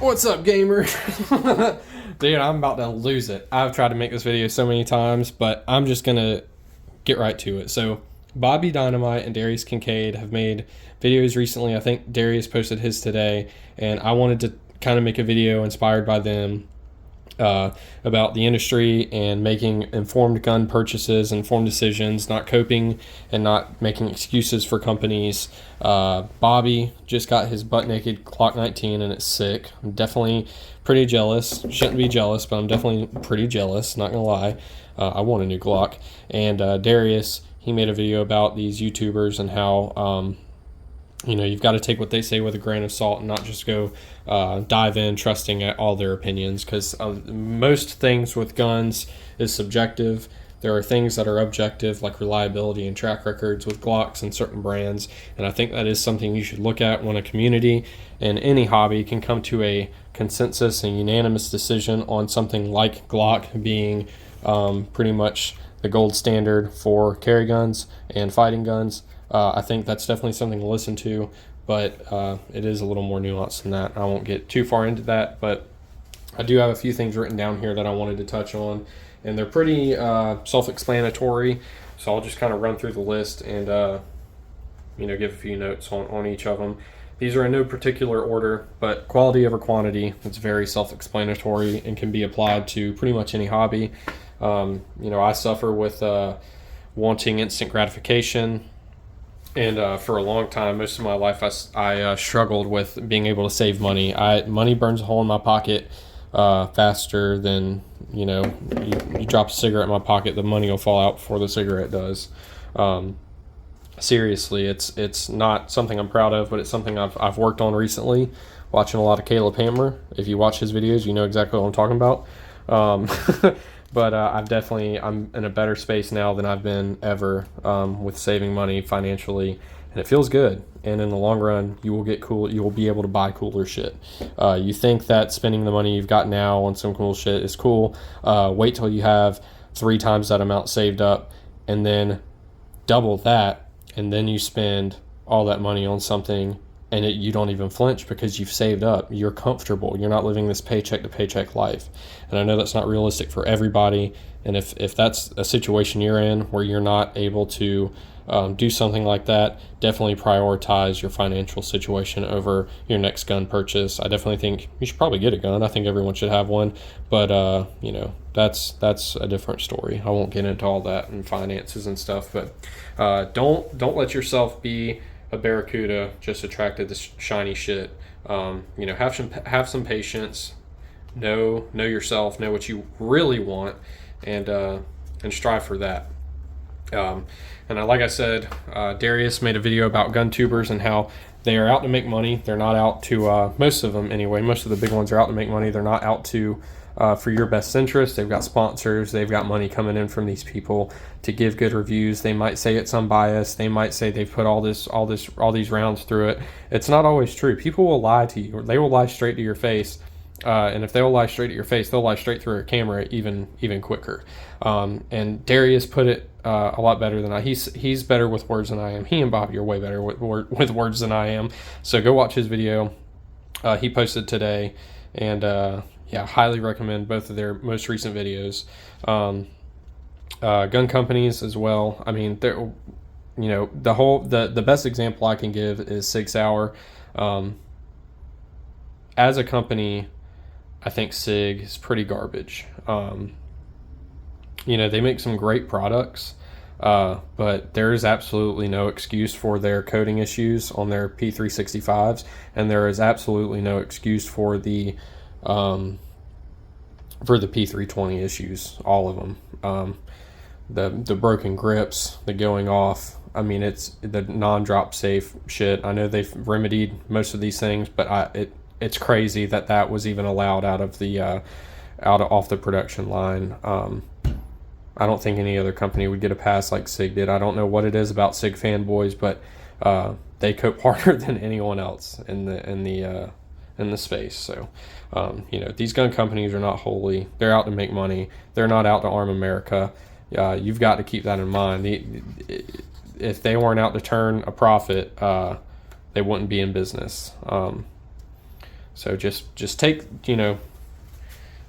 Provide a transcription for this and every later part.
What's up, gamer? Dude, I'm about to lose it. I've tried to make this video so many times, but I'm just gonna get right to it. So, Bobby Dynamite and Darius Kincaid have made videos recently. I think Darius posted his today, and I wanted to kind of make a video inspired by them about the industry and making informed gun purchases, informed decisions, not coping and not making excuses for companies. Bobby just got his butt naked Glock 19 and it's sick. I'm definitely pretty jealous. Shouldn't be jealous, but I'm definitely pretty jealous, not gonna lie. I want a new Glock. And Darius, he made a video about these YouTubers and how you've got to take what they say with a grain of salt and not just go dive in trusting at all their opinions, because most things with guns is subjective. There are things that are objective, like reliability and track records with Glocks and certain brands, and I think that is something you should look at when a community and any hobby can come to a consensus and unanimous decision on something like Glock being pretty much the gold standard for carry guns and fighting guns. I think that's definitely something to listen to, but it is a little more nuanced than that. I won't get too far into that, but I do have a few things written down here that I wanted to touch on, and they're pretty self-explanatory, so I'll just kind of run through the list and give a few notes on each of them. These are in no particular order, but quality over quantity. It's very self-explanatory and can be applied to pretty much any hobby. I suffer with wanting instant gratification. And for a long time, most of my life, I struggled with being able to save money. Money burns a hole in my pocket faster than, you drop a cigarette in my pocket, the money will fall out before the cigarette does. Seriously, it's not something I'm proud of, but it's something I've worked on recently, watching a lot of Caleb Hammer. If you watch his videos, you know exactly what I'm talking about. But I'm in a better space now than I've been ever with saving money financially, and it feels good. And in the long run, you will be able to buy cooler shit. You think that spending the money you've got now on some cool shit is cool. Wait till you have 3 times that amount saved up, and then double that, and then you spend all that money on something, and you don't even flinch because you've saved up. You're comfortable. You're not living this paycheck to paycheck life. And I know that's not realistic for everybody. And if that's a situation you're in where you're not able to do something like that, definitely prioritize your financial situation over your next gun purchase. I definitely think you should probably get a gun. I think everyone should have one. But, that's a different story. I won't get into all that and finances and stuff. But don't let yourself be a barracuda just attracted to shiny shit. Have some patience, know yourself, know what you really want, and strive for that. Like I said, Darius made a video about gun tubers and how they are out to make money. They're not out to most of them anyway. Most of the big ones are out to make money. They're not out to for your best interest. They've got sponsors. They've got money coming in from these people to give good reviews. They might say it's unbiased. They might say they've put all these rounds through it. It's not always true. People will lie to you. They will lie straight to your face. And if they will lie straight to your face, they'll lie straight through a camera even quicker. And Darius put it a lot better than I. He's better with words than I am. He and Bobby are way better with words than I am. So go watch his video. He posted today, and highly recommend both of their most recent videos. Gun companies as well. I mean, they're, the best example I can give is Sig Sauer. As a company, I think Sig is pretty garbage. They make some great products, but there is absolutely no excuse for their coding issues on their P365s, and there is absolutely no excuse for the P320 issues, all of them. The broken grips, the going off. I mean, it's the non-drop safe shit. I know they've remedied most of these things, but it's crazy that was even allowed off the production line. I don't think any other company would get a pass like Sig did. I don't know what it is about Sig fanboys, but they cope harder than anyone else in the space. So, these gun companies are not holy. They're out to make money. They're not out to arm America. You've got to keep that in mind. If they weren't out to turn a profit, they wouldn't be in business. So just take, you know,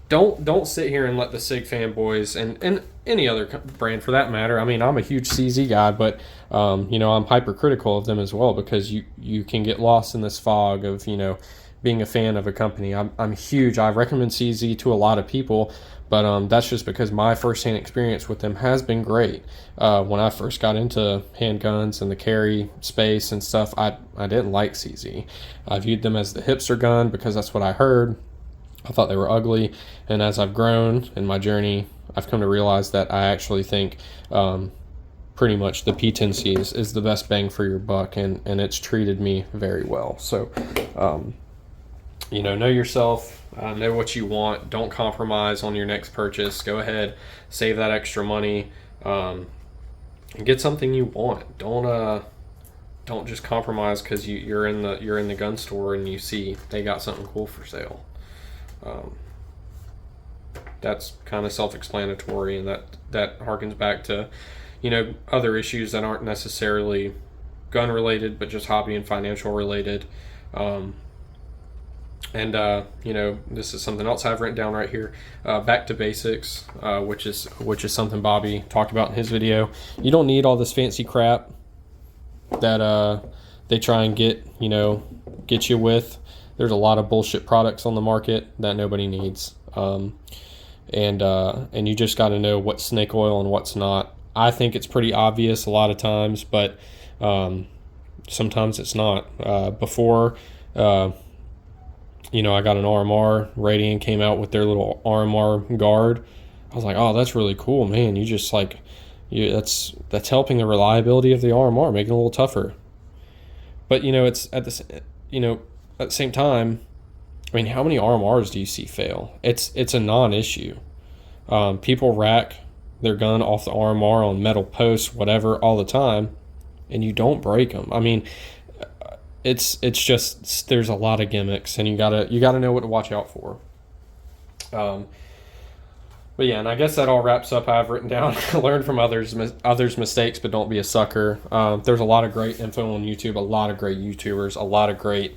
don't sit here and let the SIG fanboys and any other brand for that matter. I mean, I'm a huge CZ guy, but you know, I'm hypercritical of them as well, because you can get lost in this fog of, you know, being a fan of a company. I'm huge. I recommend CZ to a lot of people, but that's just because my firsthand experience with them has been great. When I first got into handguns and the carry space and stuff, I didn't like CZ. I viewed them as the hipster gun because that's what I heard. I thought they were ugly, and as I've grown in my journey, I've come to realize that I actually think pretty much the P10C is the best bang for your buck, and it's treated me very well. So, you know yourself, know what you want, don't compromise on your next purchase. Go ahead, save that extra money, and get something you want. Don't just compromise because you're in the gun store and you see they got something cool for sale. That's kind of self-explanatory, and that harkens back to, you know, other issues that aren't necessarily gun related, but just hobby and financial related. You know, this is something else I've written down right here. Back to basics, which is something Bobby talked about in his video. You don't need all this fancy crap that they try and get you with. There's a lot of bullshit products on the market that nobody needs. And you just got to know what's snake oil and what's not. I think it's pretty obvious a lot of times, but sometimes it's not. Before, you know, I got an RMR. Radian came out with their little RMR guard. I was like, oh, that's really cool, man. You just like, that's helping the reliability of the RMR, making it a little tougher. But, you know, it's at this, you know, at the same time, I mean, how many RMRs do you see fail? It's a non-issue. People rack their gun off the RMR on metal posts, whatever, all the time, and you don't break them. I mean, it's just, there's a lot of gimmicks, and you gotta know what to watch out for. But yeah, and I guess that all wraps up. I've written down, learn from others' mistakes, but don't be a sucker. There's a lot of great info on YouTube, a lot of great YouTubers, a lot of great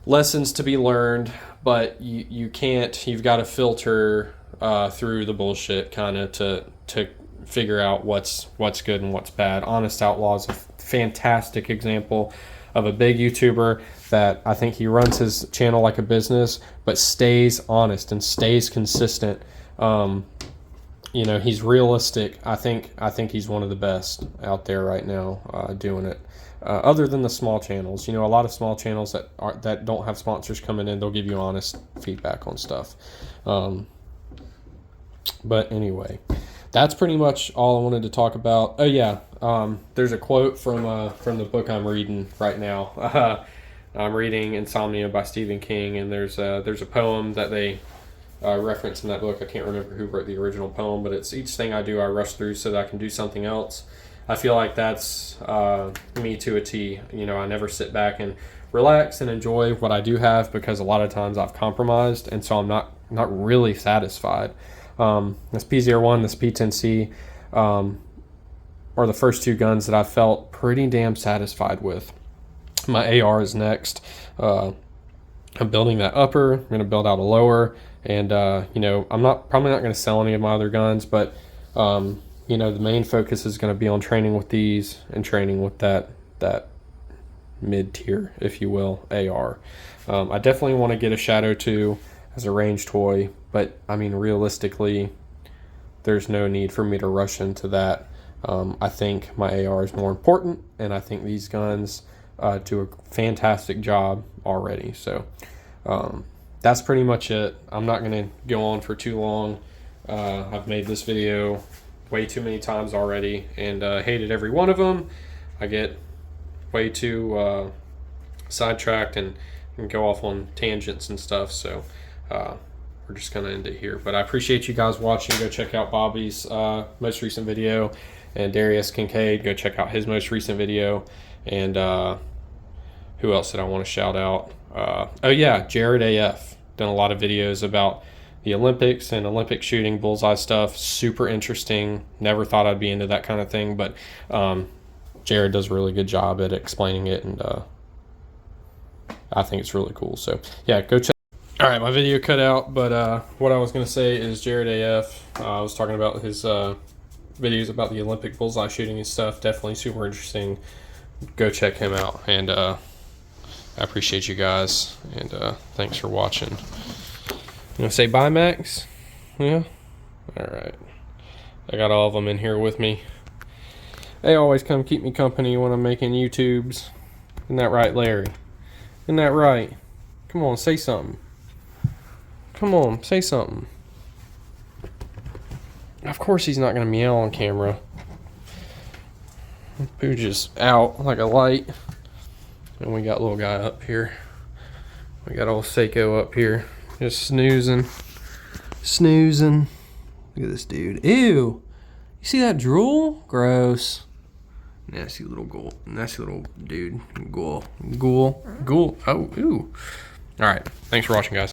lessons to be learned, but you've got to filter through the bullshit kind of to figure out what's good and what's bad. Honest Outlaw is a fantastic example of a big YouTuber that I think he runs his channel like a business, but stays honest and stays consistent. You know, he's realistic. I think he's one of the best out there right now doing it. Other than the small channels, you know, a lot of small channels that don't have sponsors coming in, they'll give you honest feedback on stuff. But anyway, that's pretty much all I wanted to talk about. Oh yeah, there's a quote from the book I'm reading right now. I'm reading Insomnia by Stephen King, and there's a poem that they reference in that book. I can't remember who wrote the original poem, but it's, each thing I do I rush through so that I can do something else. I feel like that's me to a T. You know, I never sit back and relax and enjoy what I do have, because a lot of times I've compromised, and so I'm not really satisfied. This P01, this P10C are the first two guns that I felt pretty damn satisfied with. My AR is next. I'm building that upper. I'm going to build out a lower, and you know, I'm probably not going to sell any of my other guns, but you know, the main focus is going to be on training with these and training with that mid-tier, if you will, AR. I definitely want to get a Shadow 2 as a range toy, but I mean, realistically, there's no need for me to rush into that. I think my AR is more important, and I think these guns do a fantastic job already. So that's pretty much it. I'm not going to go on for too long. I've made this video way too many times already, and hated every one of them. I get way too sidetracked and go off on tangents and stuff, so we're just gonna end it here. But I appreciate you guys watching. Go check out Bobby's most recent video, and Darius Kincaid, go check out his most recent video. And who else did I want to shout out? Oh yeah, Jared AF, done a lot of videos about the Olympics and Olympic shooting, bullseye stuff. Super interesting. Never thought I'd be into that kind of thing, but Jared does a really good job at explaining it, and I think it's really cool. So yeah, go check. All right, my video cut out, but what I was going to say is Jared AF. I was talking about his videos about the Olympic bullseye shooting and stuff. Definitely super interesting. Go check him out. And I appreciate you guys. And thanks for watching. You want to say bye, Max? Yeah? All right. I got all of them in here with me. They always come keep me company when I'm making YouTubes. Isn't that right, Larry? Isn't that right? Come on, say something. Come on, say something. Of course he's not going to meow on camera. Pooh just out like a light. And we got little guy up here. We got old Seiko up here. Just snoozing. Snoozing. Look at this dude. Ew. You see that drool? Gross. Nasty little ghoul. Nasty little dude. Ghoul. Ghoul. Ghoul. Oh, ooh. All right. Thanks for watching, guys.